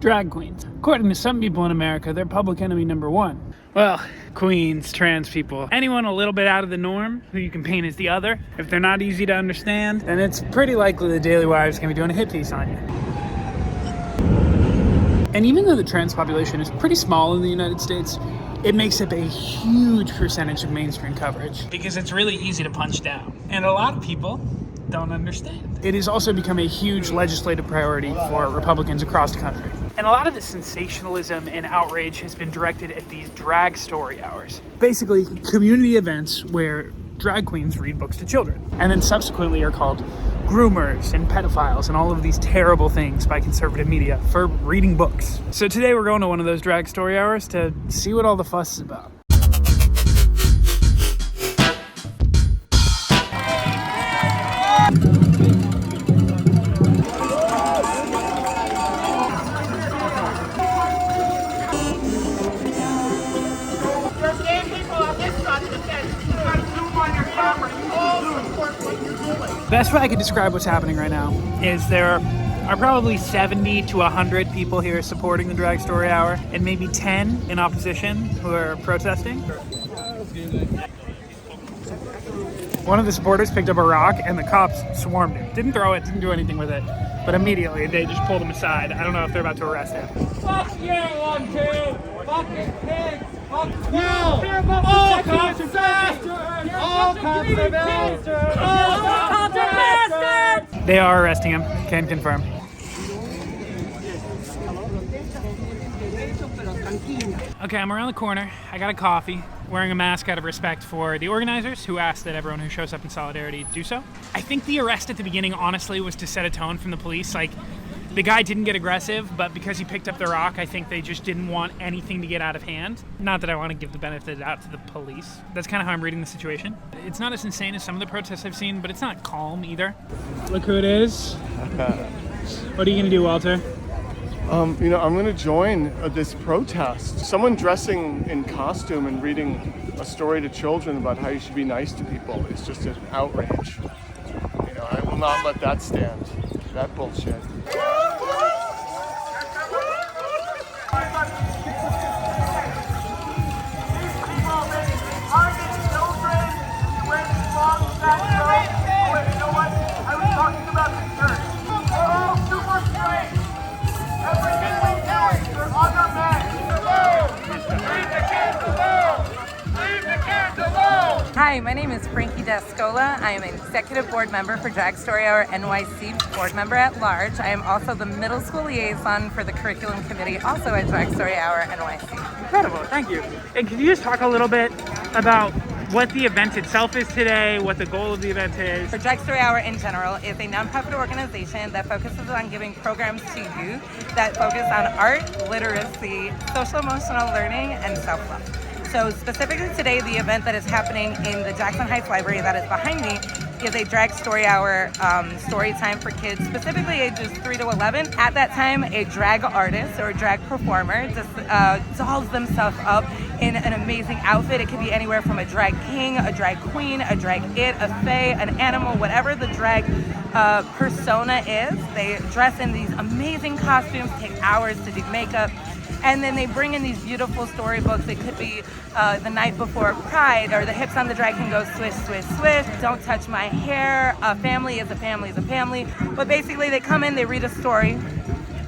Drag queens. According to some people in America, they're public enemy number one. Well, queens, trans people, anyone a little bit out of the norm who you can paint as the other. If they're not easy to understand, then it's pretty likely the Daily Wire is going to be doing a hit piece on you. And even though the trans population is pretty small in the United States, it makes up a huge percentage of mainstream coverage because it's really easy to punch down. And a lot of people don't understand. It has also become a huge legislative priority for Republicans across the country. And a lot of the sensationalism and outrage has been directed at these drag story hours. Basically, community events where drag queens read books to children, and then subsequently are called groomers and pedophiles and all of these terrible things by conservative media for reading books. So today we're going to one of those drag story hours to see what all the fuss is about. Best way I could describe what's happening right now is there are probably 70 to 100 people here supporting the Drag Story Hour and maybe 10 in opposition who are protesting. One of the supporters picked up a rock and the cops swarmed him. Didn't throw it, didn't do anything with it, but immediately they just pulled him aside. I don't know if they're about to arrest him. Fuck you, 1, 2, fucking pigs! Fuck you! All cops are bastards! All cops are bastards! All cops are bastards! They are arresting him, can confirm. Okay, I'm around the corner. I got a coffee, wearing a mask out of respect for the organizers who asked that everyone who shows up in solidarity do so. I think the arrest at the beginning, honestly, was to set a tone from the police. Like, the guy didn't get aggressive, but because he picked up the rock, I think they just didn't want anything to get out of hand. Not that I want to give the benefit of the doubt to the police. That's kind of how I'm reading the situation. It's not as insane as some of the protests I've seen, but it's not calm either. Look who it is. What are you going to do, Walter? I'm going to join this protest. Someone dressing in costume and reading a story to children about how you should be nice to people is just an outrage. I will not let that stand. That bullshit. Hi, my name is Frankie D'Ascola. I am an executive board member for Drag Story Hour NYC, board member at large. I am also the middle school liaison for the curriculum committee, also at Drag Story Hour NYC. Incredible, thank you. And can you just talk a little bit about what the event itself is today, what the goal of the event is? For Drag Story Hour in general is a nonprofit organization that focuses on giving programs to youth that focus on art, literacy, social emotional learning, and self-love. So specifically today, the event that is happening in the Jackson Heights Library that is behind me is a Drag Story Hour story time for kids, specifically ages 3 to 11. At that time, a drag artist or a drag performer just dolls themselves up in an amazing outfit. It could be anywhere from a drag king, a drag queen, a drag it, a fae, an animal, whatever the drag persona is. They dress in these amazing costumes, take hours to do makeup, and then they bring in these beautiful storybooks. It could be the night before Pride, or the hips on the drag can go swish, swish, swish. Don't touch my hair. A family is a family is a family. But basically, they come in, they read a story.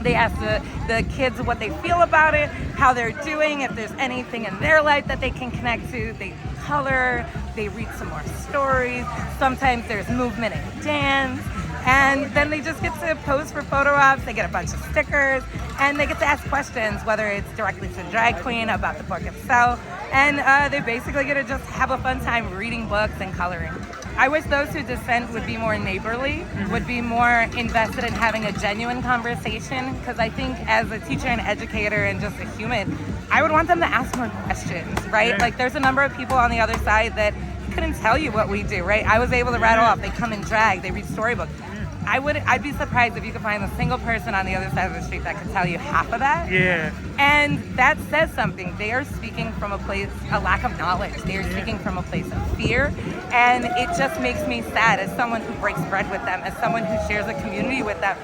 They ask the kids what they feel about it, how they're doing, if there's anything in their life that they can connect to. They color, they read some more stories. Sometimes there's movement and dance. And then they just get to pose for photo ops. They get a bunch of stickers, and they get to ask questions, whether it's directly to the drag queen about the book itself. And they basically get to just have a fun time reading books and coloring. I wish those who dissent would be more neighborly, would be more invested in having a genuine conversation, because I think as a teacher and educator and just a human, I would want them to ask more questions, right? Yeah. Like, there's a number of people on the other side that couldn't tell you what we do, right? I was able to rattle off, they come in drag, they read storybooks. I'd be surprised if you could find a single person on the other side of the street that could tell you half of that. Yeah. And that says something. They are speaking from a place, a lack of knowledge. They are speaking from a place of fear. And it just makes me sad as someone who breaks bread with them, as someone who shares a community with them.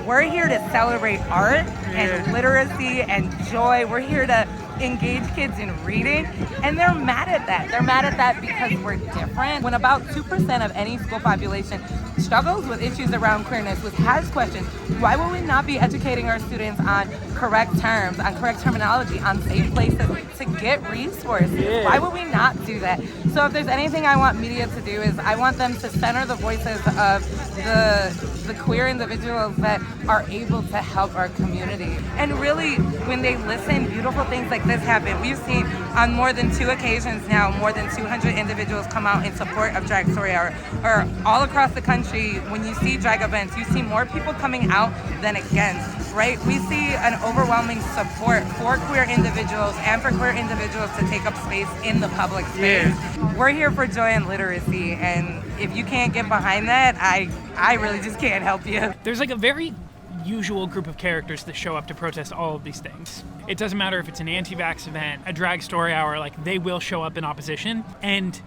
We're here to celebrate art and literacy and joy. We're here to engage kids in reading, and they're mad at that. They're mad at that because we're different. When about 2% of any school population struggles with issues around queerness, has questions, why will we not be educating our students on correct terms, on correct terminology, on safe places to get resources? Yeah. Why would we not do that? So if there's anything I want media to do is I want them to center the voices of the queer individuals that are able to help our community. And really, when they listen, beautiful things like this happen. We've seen on more than 2 occasions now, more than 200 individuals come out in support of Drag Story Hour. Or all across the country, when you see drag events, you see more people coming out than against, right? We see an overwhelming support for queer individuals and for queer individuals to take up space in the public space. Yeah. We're here for joy and literacy, and if you can't get behind that, I really just can't help you. There's like a very usual group of characters that show up to protest all of these things. It doesn't matter if it's an anti-vax event, a drag story hour, like they will show up in opposition, and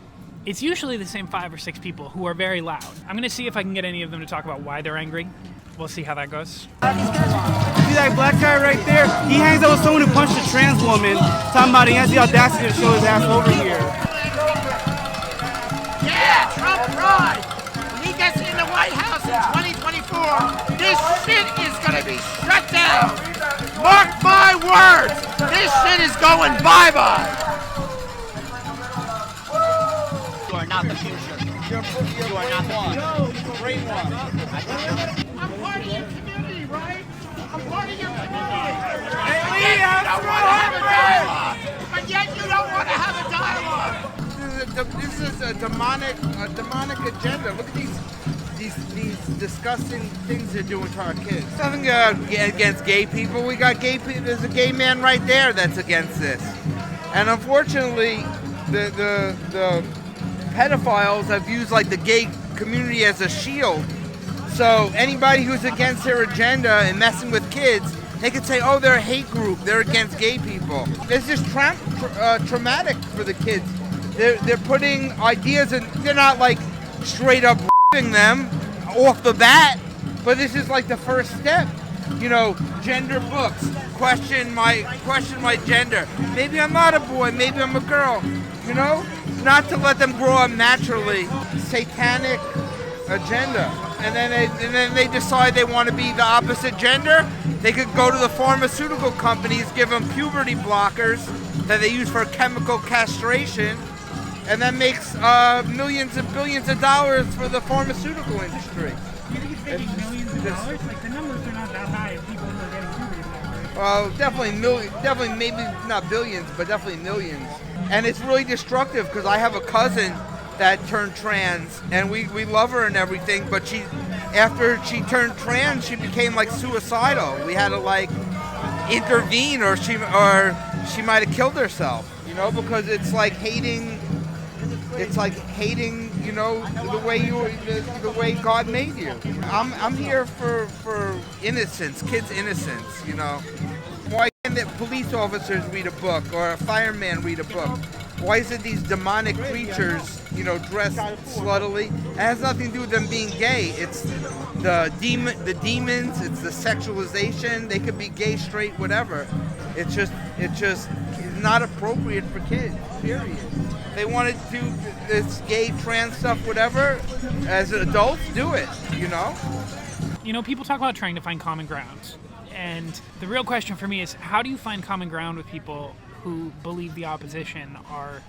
it's usually the same 5 or 6 people who are very loud. I'm gonna see if I can get any of them to talk about why they're angry. We'll see how that goes. See that black guy right there? He hangs out with someone who punched a trans woman, talking about he has the audacity to show his ass over here. Yeah, Trump pride. When he gets in the White House in 2024, this shit is gonna be shut down. Mark my words. This shit is going bye-bye. You are not the future. You are not the future. I'm part of your community, right? I'm part of your community. Hey, Lee, you don't want to have a dialogue. But yet you don't want to have a dialogue. This is a demonic agenda. Look at these disgusting things they're doing to our kids. Something against gay people. We got gay people. There's a gay man right there that's against this. And unfortunately, the pedophiles have used like the gay community as a shield. So anybody who's against their agenda and messing with kids, they could say, oh, they're a hate group. They're against gay people. It's just traumatic for the kids. They're putting ideas in. They're not like straight up raping them off the bat, but this is like the first step. You know, gender books. Question my gender. Maybe I'm not a boy. Maybe I'm a girl. You know, not to let them grow up naturally. Satanic agenda. And then they decide they want to be the opposite gender. They could go to the pharmaceutical companies, give them puberty blockers that they use for chemical castration, and that makes millions and billions of dollars for the pharmaceutical industry. You think it's making millions of dollars? Like the numbers are not that high of people who are getting puberty blockers. Well, definitely, maybe not billions, but definitely millions. And it's really destructive because I have a cousin that turned trans, and we love her and everything, but after she turned trans, she became like suicidal. We had to like intervene, or she might have killed herself, you know, because it's like hating, you know, the way God made you. I'm here for innocence, kids' innocence, you know. Why can't the police officers read a book or a fireman read a book? Why is it these demonic creatures, you know, dressed sluttily? It has nothing to do with them being gay. It's the demons, it's the sexualization. They could be gay, straight, whatever. It's just not appropriate for kids, period. They want to do this gay, trans stuff, whatever. As adults, do it, you know? You know, people talk about trying to find common ground. And the real question for me is, how do you find common ground with people who believe the opposition are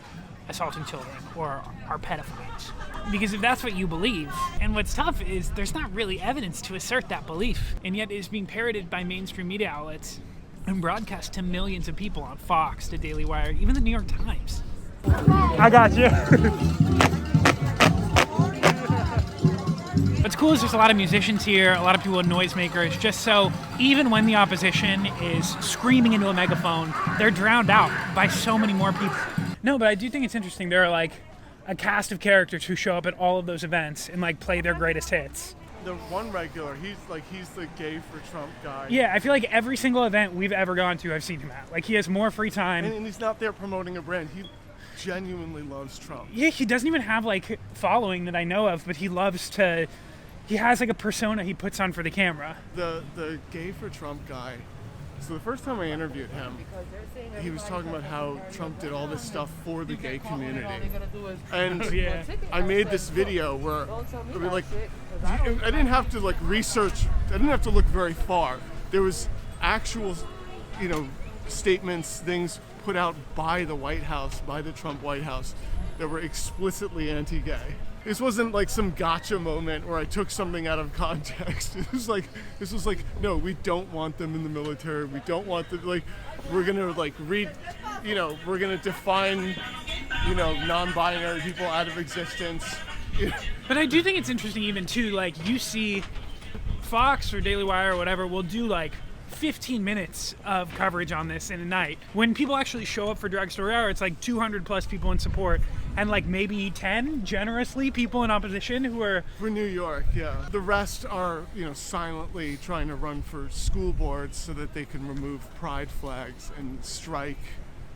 assaulting children or are pedophiles? Because if that's what you believe, and what's tough is there's not really evidence to assert that belief, and yet it's being parroted by mainstream media outlets and broadcast to millions of people on Fox, the Daily Wire, even the New York Times. I got you. What's cool is there's a lot of musicians here, a lot of people with noisemakers, just so even when the opposition is screaming into a megaphone, they're drowned out by so many more people. No, but I do think it's interesting. There are like a cast of characters who show up at all of those events and like play their greatest hits. The one regular, he's the gay for Trump guy. Yeah, I feel like every single event we've ever gone to, I've seen him at. Like he has more free time. And he's not there promoting a brand. He genuinely loves Trump. Yeah, he doesn't even have like following that I know of, but he loves to he has like a persona he puts on for the camera. The Gay for Trump guy. So the first time I interviewed him, he was talking about how Trump did all this stuff for the gay community. And Yeah. I made this video where, I mean, like, I didn't have to like research, I didn't have to look very far. There was actual, you know, statements, things put out by the White House, by the Trump White House, that were explicitly anti-gay. This wasn't like some gotcha moment where I took something out of context. This was like, no, we don't want them in the military. We don't want them, like, we're gonna like we're gonna define, you know, non-binary people out of existence. But I do think it's interesting even too, like you see Fox or Daily Wire or whatever will do like 15 minutes of coverage on this in a night. When people actually show up for Drag Story Hour, it's like 200 plus people in support and like maybe 10 generously people in opposition who are For New York, yeah. The rest are, you know, silently trying to run for school boards so that they can remove pride flags and strike,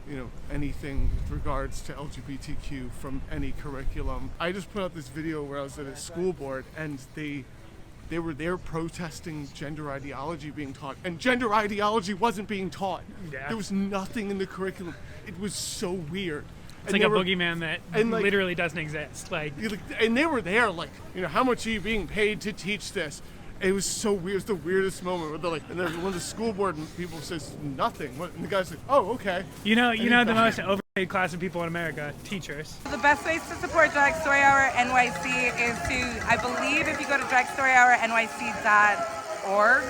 you know, anything with regards to LGBTQ from any curriculum. I just put out this video where I was at a school board and they were there protesting gender ideology being taught, and gender ideology wasn't being taught. Yeah. There was nothing in the curriculum. It was so weird. it's like a boogeyman that and, like, literally doesn't exist. Like, and they were there, like, you know, how much are you being paid to teach this? It was so weird. It was the weirdest moment where they're like, and then one of the school board people says nothing. And the guy's like, oh, okay. you know the most overpaid class of people in America, teachers. The best ways to support Drag Story Hour NYC is to, I believe if you go to dragstoryhournyc.org,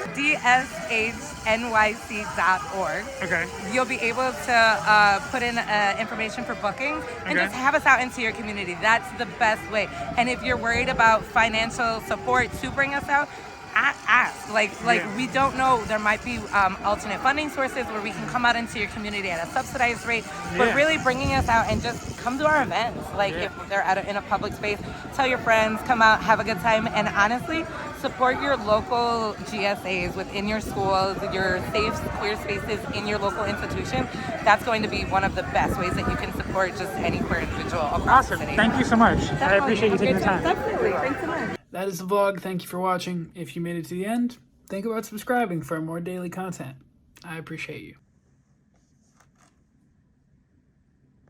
DSHNYC.org, Okay. you'll be able to put in information for bookings and Okay. just have us out into your community. That's the best way. And if you're worried about financial support to bring us out, ask. Like Yeah. we don't know. There might be alternate funding sources where we can come out into your community at a subsidized rate. But Yeah. really bringing us out and just come to our events. Like Yeah. if they're in a public space, tell your friends, come out, have a good time, and honestly, support your local GSAs within your schools, your safe, queer spaces in your local institution. That's going to be one of the best ways that you can support just any queer individual across the city. Thank you so much. I appreciate you taking the time. Absolutely. Thanks so much. That is the vlog. Thank you for watching. If you made it to the end, think about subscribing for more daily content. I appreciate you.